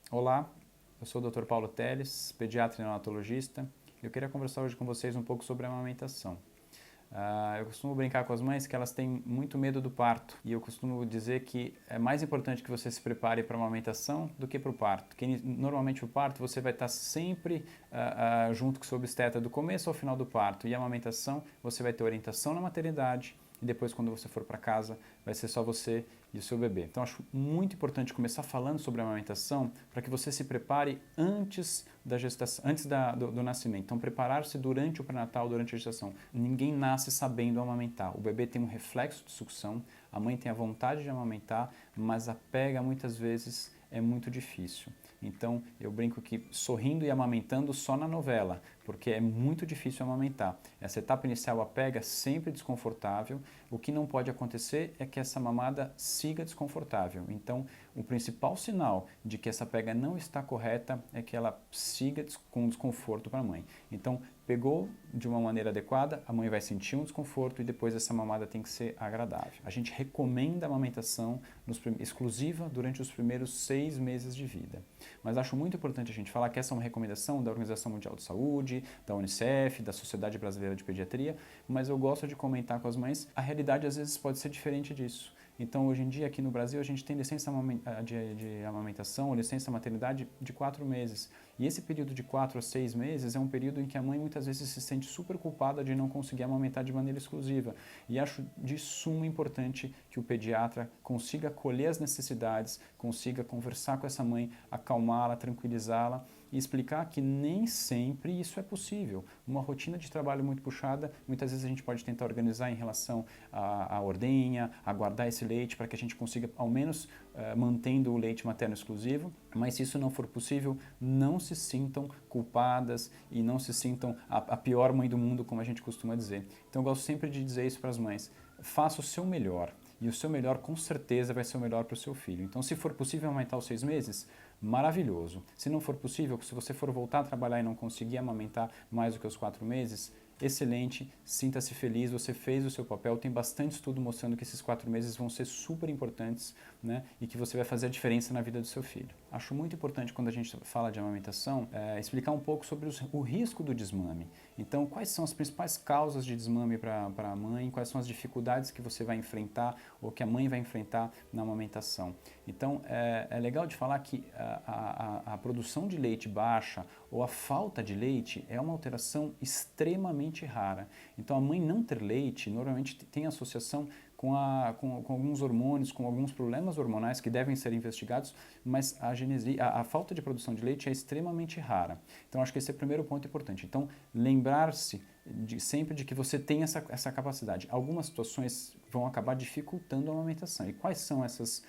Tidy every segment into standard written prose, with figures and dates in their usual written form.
Olá, eu sou o Dr. Paulo Teles, pediatra e neonatologista. Eu queria conversar hoje com vocês um pouco sobre a amamentação. Eu costumo brincar com as mães que elas têm muito medo do parto e eu costumo dizer que é mais importante que você se prepare para a amamentação do que para o parto, porque normalmente o parto você vai estar sempre junto com o seu obstetra do começo ao final do parto, e a amamentação você vai ter orientação na maternidade e depois quando você for para casa vai ser só você e o seu bebê. Então acho muito importante começar falando sobre a amamentação para que você se prepare antes da gestação, antes do nascimento. Então preparar-se durante o pré-natal, durante a gestação. Ninguém nasce sabendo amamentar. O bebê tem um reflexo de sucção, a mãe tem a vontade de amamentar, mas a pega muitas vezes é muito difícil. Então eu brinco que sorrindo e amamentando só na novela, porque é muito difícil amamentar. Essa etapa inicial, a pega, é sempre desconfortável. O que não pode acontecer é que essa mamada siga desconfortável. Então o principal sinal de que essa pega não está correta é que ela siga com desconforto para a mãe. Então pegou de uma maneira adequada, a mãe vai sentir um desconforto e depois essa mamada tem que ser agradável. A gente recomenda a amamentação exclusiva durante os primeiros 6 meses de vida. Mas acho muito importante a gente falar que essa é uma recomendação da Organização Mundial de Saúde, da Unicef, da Sociedade Brasileira de Pediatria, mas eu gosto de comentar com as mães, a realidade às vezes pode ser diferente disso. Então, hoje em dia, aqui no Brasil, a gente tem licença de amamentação ou licença maternidade de 4 meses. E esse período de 4 a 6 meses é um período em que a mãe muitas vezes se sente super culpada de não conseguir amamentar de maneira exclusiva. E acho de suma importante que o pediatra consiga acolher as necessidades, consiga conversar com essa mãe, acalmá-la, tranquilizá-la e explicar que nem sempre isso é possível. Uma rotina de trabalho muito puxada, muitas vezes a gente pode tentar organizar em relação à ordenha, a guardar esse leite para que a gente consiga, ao menos, mantendo o leite materno exclusivo, mas se isso não for possível, não se sintam culpadas e não se sintam a pior mãe do mundo, como a gente costuma dizer. Então eu gosto sempre de dizer isso para as mães, faça o seu melhor. E o seu melhor, com certeza, vai ser o melhor para o seu filho. Então, se for possível amamentar os 6 meses, maravilhoso. Se não for possível, se você for voltar a trabalhar e não conseguir amamentar mais do que os 4 meses, excelente, sinta-se feliz, você fez o seu papel, tem bastante estudo mostrando que esses 4 meses vão ser super importantes, né, e que você vai fazer a diferença na vida do seu filho. Acho muito importante quando a gente fala de amamentação, explicar um pouco sobre o risco do desmame. Então, quais são as principais causas de desmame para a mãe, quais são as dificuldades que você vai enfrentar ou que a mãe vai enfrentar na amamentação. Então, é legal de falar que a produção de leite baixa ou a falta de leite é uma alteração extremamente rara. Então, a mãe não ter leite normalmente tem associação com alguns hormônios, com alguns problemas hormonais que devem ser investigados, mas a falta de produção de leite é extremamente rara. Então, acho que esse é o primeiro ponto importante. Então, lembrar-se sempre de que você tem essa capacidade. Algumas situações vão acabar dificultando a amamentação. E quais são essas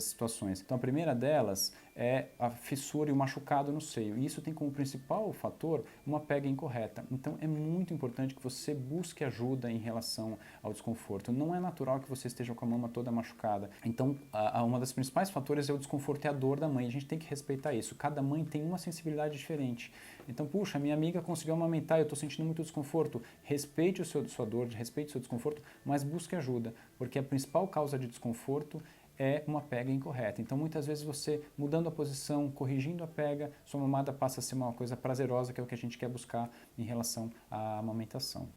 situações? Então, a primeira delas é a fissura e o machucado no seio. E isso tem como principal fator uma pega incorreta. Então, é muito importante que você busque ajuda em relação ao desconforto. Não é natural que você esteja com a mama toda machucada. Então, uma das principais fatores é o desconforto e a dor da mãe. A gente tem que respeitar isso. Cada mãe tem uma sensibilidade diferente. Então, puxa, minha amiga conseguiu amamentar, eu estou sentindo muito desconforto. Respeite sua dor, respeite o seu desconforto, mas busque ajuda, porque a principal causa de desconforto é uma pega incorreta. Então, muitas vezes você mudando a posição, corrigindo a pega, sua mamada passa a ser uma coisa prazerosa, que é o que a gente quer buscar em relação à amamentação.